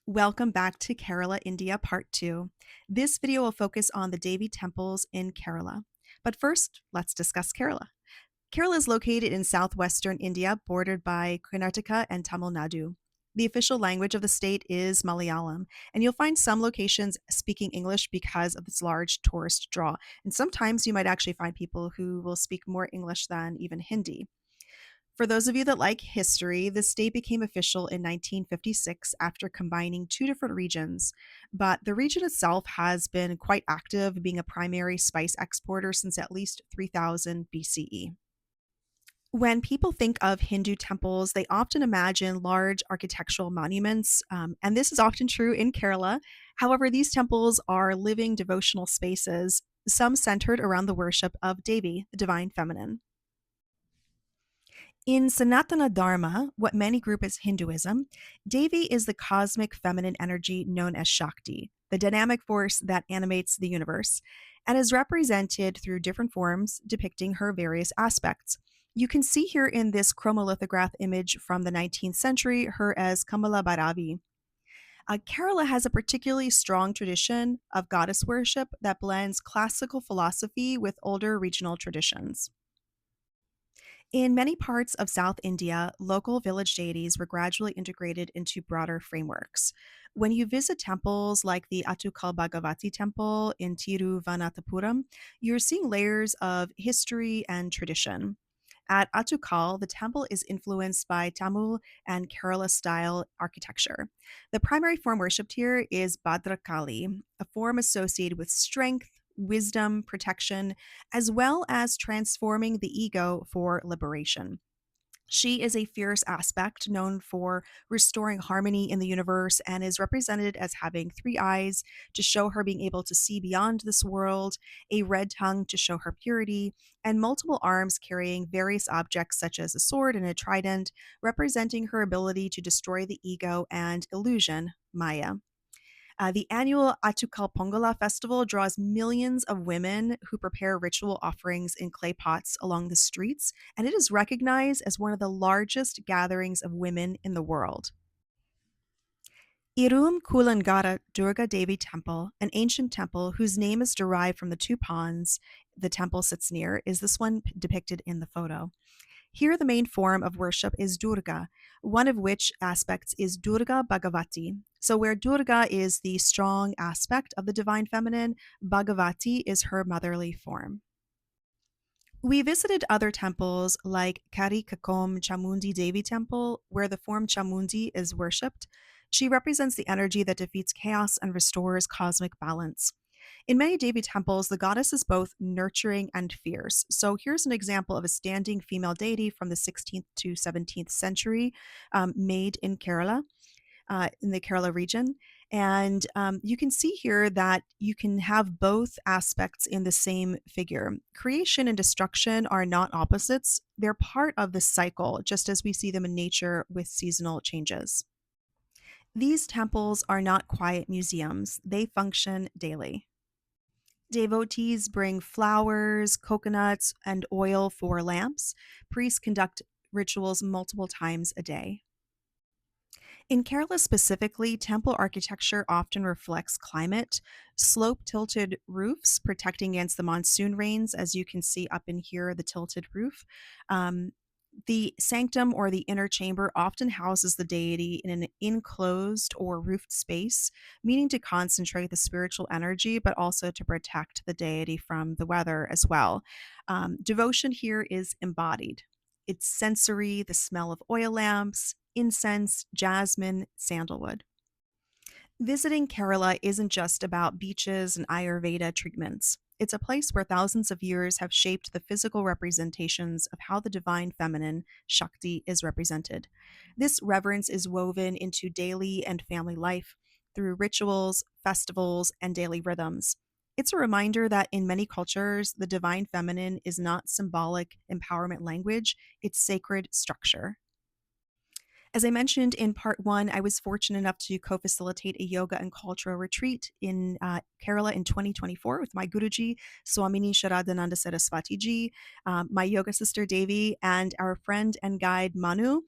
Welcome back to Kerala, India, Part 2. This video will focus on the Devi temples in Kerala. But first, let's discuss Kerala. Kerala is located in southwestern India, bordered by Karnataka and Tamil Nadu. The official language of the state is Malayalam, and you'll find some locations speaking English because of its large tourist draw. And sometimes you might actually find people who will speak more English than even Hindi. For those of you that like history, the state became official in 1956 after combining two different regions. But the region itself has been quite active, being a primary spice exporter since at least 3000 BCE. When people think of Hindu temples, they often imagine large architectural monuments, and this is often true in Kerala. However, these temples are living devotional spaces, some centered around the worship of Devi, the divine feminine. In Sanatana Dharma, what many group as Hinduism, Devi is the cosmic feminine energy known as Shakti, the dynamic force that animates the universe, and is represented through different forms depicting her various aspects. You can see here in this chromolithograph image from the 19th century her as Kamala Bhairavi. Kerala has a particularly strong tradition of goddess worship that blends classical philosophy with older regional traditions. In many parts of South India, local village deities were gradually integrated into broader frameworks. When you visit temples like the Attukal Bhagavati temple in Tiruvananthapuram, you're seeing layers of history and tradition. At Attukal, the temple is influenced by Tamil and Kerala style architecture. The primary form worshipped here is Bhadrakali, a form associated with strength, wisdom, protection, as well as transforming the ego for liberation. She is a fierce aspect known for restoring harmony in the universe and is represented as having three eyes to show her being able to see beyond this world, a red tongue to show her purity, and multiple arms carrying various objects such as a sword and a trident, representing her ability to destroy the ego and illusion, Maya. The annual Atukal Pongola festival draws millions of women who prepare ritual offerings in clay pots along the streets, and it is recognized as one of the largest gatherings of women in the world. Irum Kulangara Durga Devi Temple, an ancient temple whose name is derived from the two ponds the temple sits near, is this one depicted in the photo. Here, the main form of worship is Durga, one of which aspects is Durga Bhagavati. So, where Durga is the strong aspect of the divine feminine, Bhagavati is her motherly form. We visited other temples like Karikakom Chamundi Devi Temple, where the form Chamundi is worshipped. She represents the energy that defeats chaos and restores cosmic balance. In many Devi temples, the goddess is both nurturing and fierce. So here's an example of a standing female deity from the 16th to 17th century, made in the Kerala region. And you can see here that you can have both aspects in the same figure. Creation and destruction are not opposites, they're part of the cycle, just as we see them in nature with seasonal changes. These temples are not quiet museums, they function daily. Devotees bring flowers, coconuts, and oil for lamps. Priests conduct rituals multiple times a day. In Kerala specifically, temple architecture often reflects climate. Slope tilted roofs protecting against the monsoon rains, as you can see up in here, the tilted roof. Um, the sanctum or the inner chamber often houses the deity in an enclosed or roofed space, meaning to concentrate the spiritual energy, but also to protect the deity from the weather as well. Devotion here is embodied. It's sensory, the smell of oil lamps, incense, jasmine, sandalwood. Visiting Kerala isn't just about beaches and Ayurveda treatments. It's a place where thousands of years have shaped the physical representations of how the divine feminine, Shakti, is represented. This reverence is woven into daily and family life through rituals, festivals, and daily rhythms. It's a reminder that in many cultures, the divine feminine is not symbolic empowerment language, it's sacred structure. As I mentioned in part one, I was fortunate enough to co facilitate a yoga and cultural retreat in Kerala in 2024 with my Guruji, Swamini Sharadananda Saraswati ji, my yoga sister Devi, and our friend and guide Manu,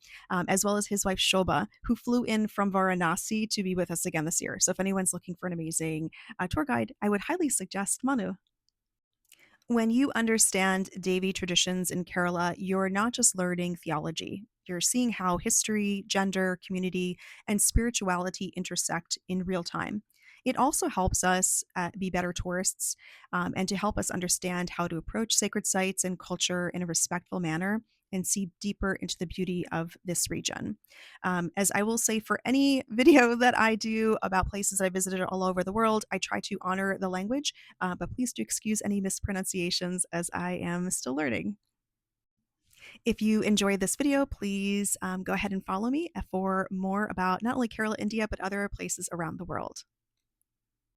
as well as his wife Shobha, who flew in from Varanasi to be with us again this year. So if anyone's looking for an amazing tour guide, I would highly suggest Manu. When you understand Devi traditions in Kerala, you're not just learning theology. You're seeing how history, gender, community, and spirituality intersect in real time. It also helps us be better tourists and to help us understand how to approach sacred sites and culture in a respectful manner and see deeper into the beauty of this region. As I will say for any video that I do about places I visited all over the world, I try to honor the language, but please do excuse any mispronunciations as I am still learning. If you enjoyed this video, please go ahead and follow me for more about not only Kerala, India, but other places around the world.